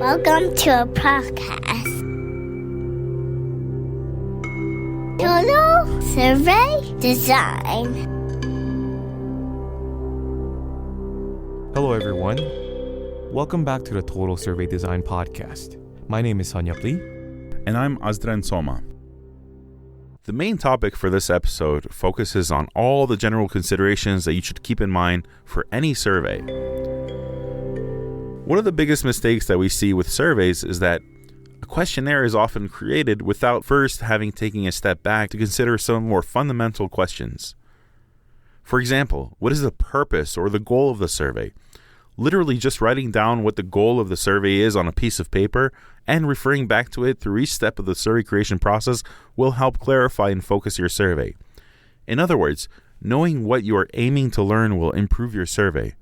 Welcome to a podcast. Total Survey Design. Hello everyone. Welcome back to the Total Survey Design podcast. My name is Hanyap Lee. And I'm Azdran Soma. The main topic for this episode focuses on all the general considerations that you should keep in mind for any survey. One of the biggest mistakes that we see with surveys is that a questionnaire is often created without first having taken a step back to consider some more fundamental questions. For example, what is the purpose or the goal of the survey? Literally just writing down what the goal of the survey is on a piece of paper and referring back to it through each step of the survey creation process will help clarify and focus your survey. In other words, knowing what you are aiming to learn will improve your survey.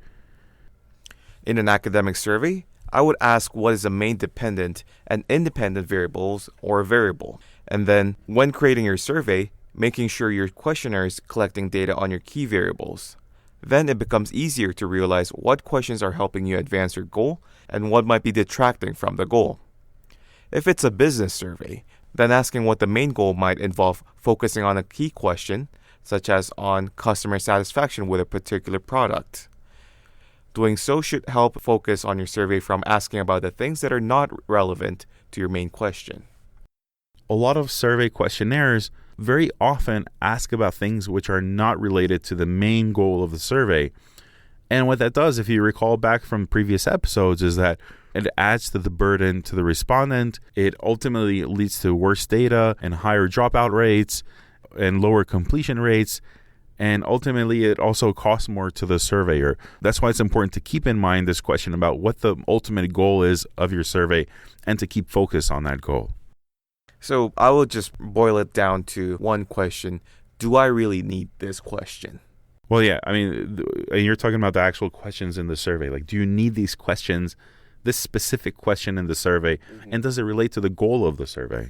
In an academic survey, I would ask what is the main dependent and independent variables or variable. And then, when creating your survey, making sure your questionnaire is collecting data on your key variables. Then it becomes easier to realize what questions are helping you advance your goal and what might be detracting from the goal. If it's a business survey, then asking what the main goal might involve focusing on a key question, such as on customer satisfaction with a particular product. Doing so should help focus on your survey from asking about the things that are not relevant to your main question. A lot of survey questionnaires very often ask about things which are not related to the main goal of the survey. And what that does, if you recall back from previous episodes, is that it adds to the burden to the respondent. It ultimately leads to worse data and higher dropout rates and lower completion rates. And ultimately, it also costs more to the surveyor. That's why it's important to keep in mind this question about what the ultimate goal is of your survey and to keep focus on that goal. So I will just boil it down to one question. Do I really need this question? Well, yeah, I mean, you're talking about the actual questions in the survey. Like, do you need these questions, this specific question in the survey, and does it relate to the goal of the survey?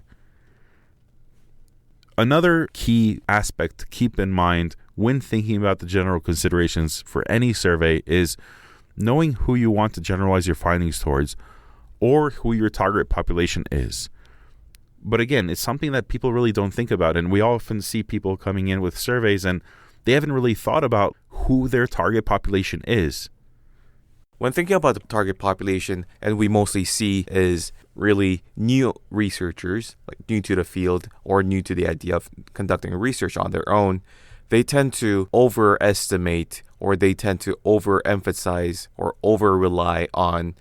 Another key aspect to keep in mind when thinking about the general considerations for any survey is knowing who you want to generalize your findings towards or who your target population is. But again, it's something that people really don't think about, and we often see people coming in with surveys and they haven't really thought about who their target population is. When thinking about the target population, and we mostly see is really new researchers, like new to the field or new to the idea of conducting research on their own, they tend to overestimate or they tend to overemphasize or over-rely on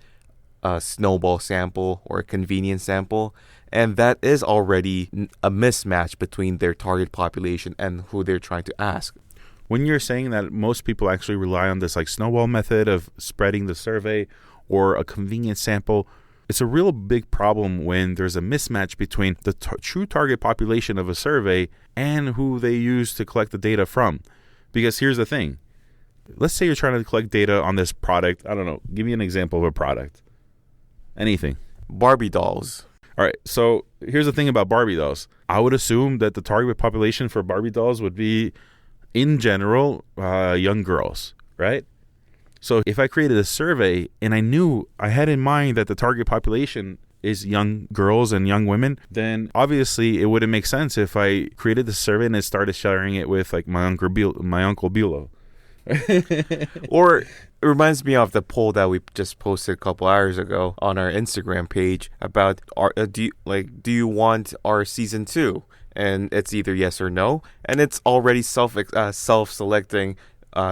a snowball sample or a convenience sample. And that is already a mismatch between their target population and who they're trying to ask. When you're saying that most people actually rely on this like snowball method of spreading the survey or a convenience sample, it's a real big problem when there's a mismatch between the true target population of a survey and who they use to collect the data from. Because here's the thing. Let's say you're trying to collect data on this product. I don't know. Give me an example of a product. Anything. Barbie dolls. All right. So here's the thing about Barbie dolls. I would assume that the target population for Barbie dolls would be, in general, young girls, right? So if I created a survey and I had in mind that the target population is young girls and young women, then obviously it wouldn't make sense if I created the survey and I started sharing it with like my uncle Bilo. Or it reminds me of the poll that we just posted a couple hours ago on our Instagram page about do you want our season 2? And it's either yes or no, and it's already self-selecting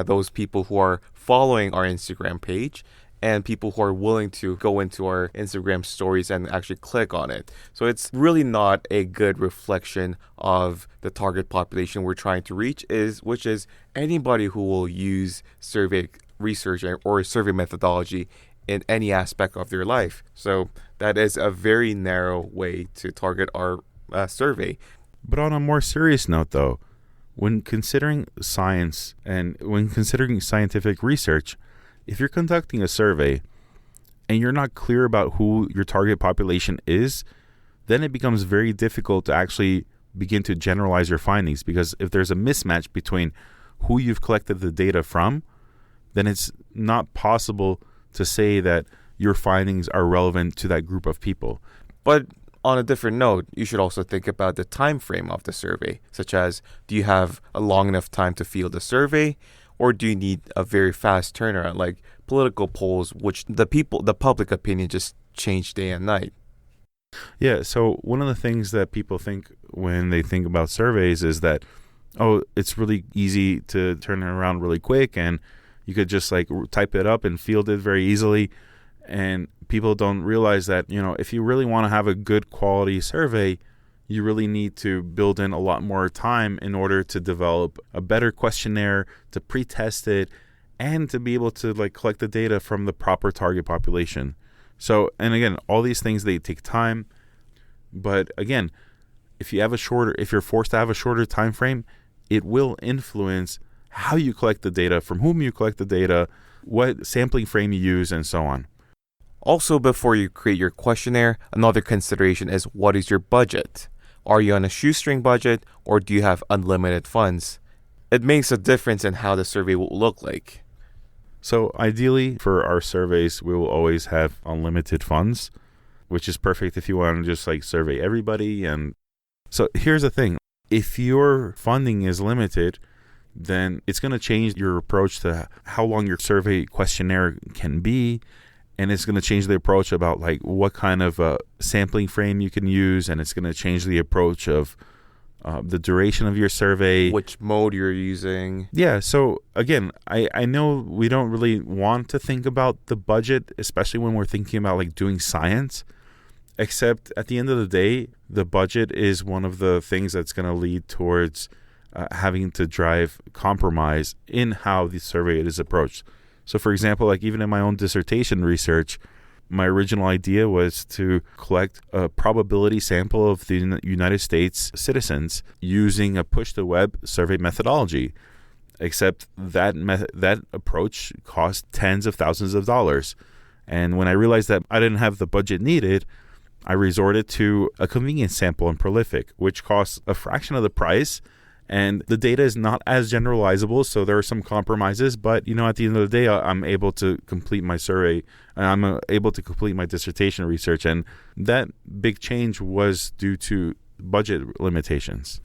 those people who are following our Instagram page and people who are willing to go into our Instagram stories and actually click on it. So it's really not a good reflection of the target population we're trying to reach, which is anybody who will use survey research or survey methodology in any aspect of their life. So that is a very narrow way to target our survey. But on a more serious note, though, when considering science and when considering scientific research, if you're conducting a survey and you're not clear about who your target population is, then it becomes very difficult to actually begin to generalize your findings, because if there's a mismatch between who you've collected the data from, then it's not possible to say that your findings are relevant to that group of people. But on a different note, you should also think about the time frame of the survey, such as, do you have a long enough time to field a survey, or do you need a very fast turnaround, like political polls, which the public opinion just change day and night? Yeah, so one of the things that people think when they think about surveys is that, oh, it's really easy to turn it around really quick and you could just like type it up and field it very easily. And people don't realize that, if you really want to have a good quality survey, you really need to build in a lot more time in order to develop a better questionnaire, to pre-test it, and to be able to like collect the data from the proper target population. So, and again, all these things, they take time. But again, if you're forced to have a shorter time frame, it will influence how you collect the data, from whom you collect the data, what sampling frame you use, and so on. Also, before you create your questionnaire, another consideration is, what is your budget? Are you on a shoestring budget, or do you have unlimited funds? It makes a difference in how the survey will look like. So ideally, for our surveys, we will always have unlimited funds, which is perfect if you want to just like survey everybody. And so here's the thing. If your funding is limited, then it's going to change your approach to how long your survey questionnaire can be. And it's going to change the approach about like what kind of sampling frame you can use. And it's going to change the approach of the duration of your survey, which mode you're using. Yeah. So again, I know we don't really want to think about the budget, especially when we're thinking about like doing science, except at the end of the day, the budget is one of the things that's going to lead towards having to drive compromise in how the survey is approached. So for example, like even in my own dissertation research, my original idea was to collect a probability sample of the United States citizens using a push-to-web survey methodology, except that approach cost tens of thousands of dollars. And when I realized that I didn't have the budget needed, I resorted to a convenience sample in Prolific, which costs a fraction of the price, and the data is not as generalizable, so there are some compromises. But, at the end of the day, I'm able to complete my survey, and I'm able to complete my dissertation research. And that big change was due to budget limitations.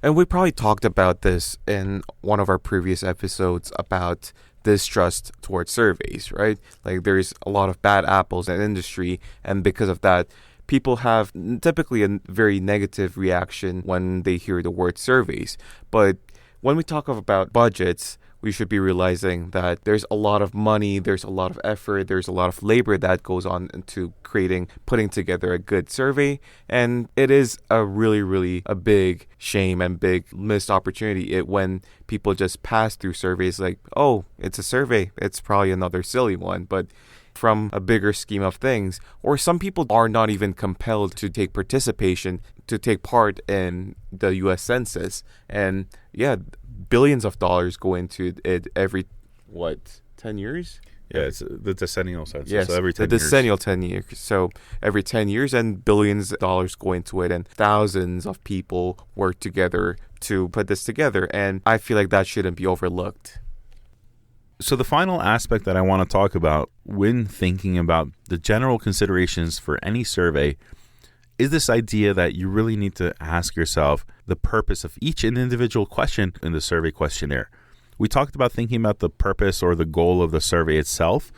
And we probably talked about this in one of our previous episodes about distrust towards surveys, right? Like there's a lot of bad apples in the industry, and because of that, people have typically a very negative reaction when they hear the word surveys. But when we talk about budgets, we should be realizing that there's a lot of money, there's a lot of effort, there's a lot of labor that goes on into putting together a good survey. And it is a really, really a big shame and big missed opportunity when people just pass through surveys like, oh, it's a survey, it's probably another silly one. But from a bigger scheme of things, or some people are not even compelled to take part in the U.S. Census. And yeah, billions of dollars go into it every, 10 years? Yeah, it's the decennial census. Yes, so every 10 the years. decennial 10 years. So every 10 years, and billions of dollars go into it, and thousands of people work together to put this together. And I feel like that shouldn't be overlooked. So the final aspect that I want to talk about when thinking about the general considerations for any survey is this idea that you really need to ask yourself the purpose of each individual question in the survey questionnaire. We talked about thinking about the purpose or the goal of the survey itself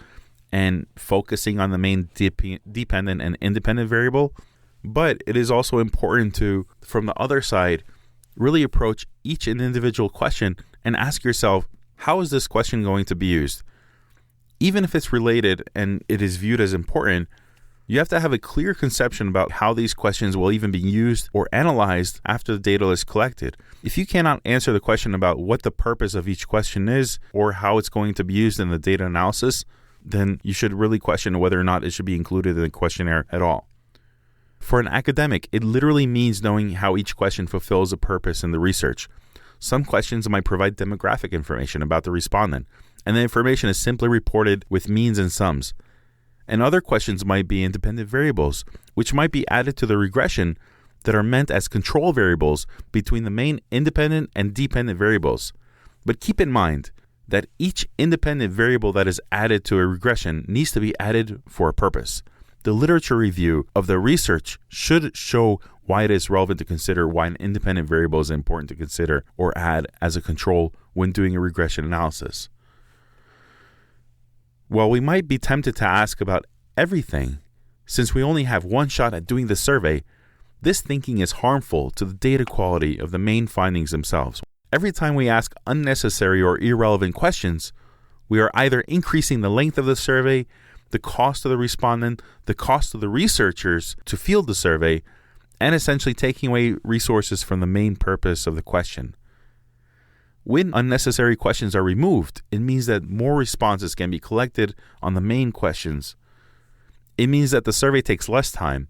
and focusing on the main dependent and independent variable, but it is also important to, from the other side, really approach each individual question and ask yourself, how is this question going to be used? Even if it's related and it is viewed as important, you have to have a clear conception about how these questions will even be used or analyzed after the data is collected. If you cannot answer the question about what the purpose of each question is or how it's going to be used in the data analysis, then you should really question whether or not it should be included in the questionnaire at all. For an academic, it literally means knowing how each question fulfills a purpose in the research. Some questions might provide demographic information about the respondent, and the information is simply reported with means and sums. And other questions might be independent variables, which might be added to the regression that are meant as control variables between the main independent and dependent variables. But keep in mind, that each independent variable that is added to a regression needs to be added for a purpose. The literature review of the research should show why it is relevant to consider why an independent variable is important to consider or add as a control when doing a regression analysis. While we might be tempted to ask about everything, since we only have one shot at doing the survey, this thinking is harmful to the data quality of the main findings themselves. Every time we ask unnecessary or irrelevant questions, we are either increasing the length of the survey, the cost of the respondent, the cost of the researchers to field the survey, and essentially taking away resources from the main purpose of the question. When unnecessary questions are removed, it means that more responses can be collected on the main questions. It means that the survey takes less time,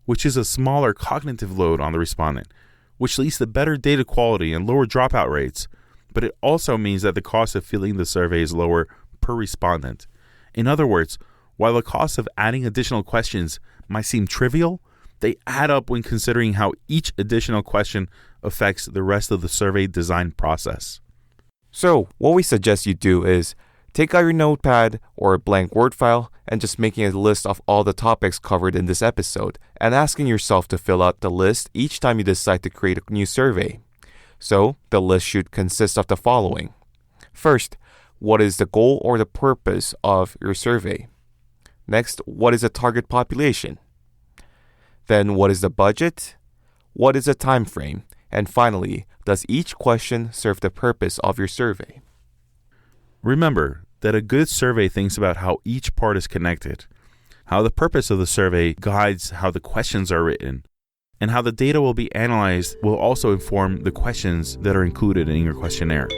which is a smaller cognitive load on the respondent, which leads to better data quality and lower dropout rates, but it also means that the cost of filling the survey is lower per respondent. In other words, while the cost of adding additional questions might seem trivial, they add up when considering how each additional question affects the rest of the survey design process. So, what we suggest you do is take out your notepad or a blank Word file and just making a list of all the topics covered in this episode and asking yourself to fill out the list each time you decide to create a new survey. So, the list should consist of the following. First, what is the goal or the purpose of your survey? Next, what is the target population? Then, what is the budget? What is the time frame? And finally, does each question serve the purpose of your survey? Remember that a good survey thinks about how each part is connected, how the purpose of the survey guides how the questions are written, and how the data will be analyzed will also inform the questions that are included in your questionnaire.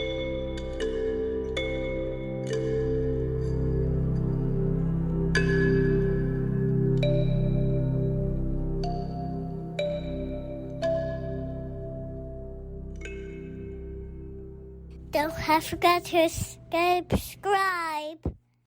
Don't forget to subscribe.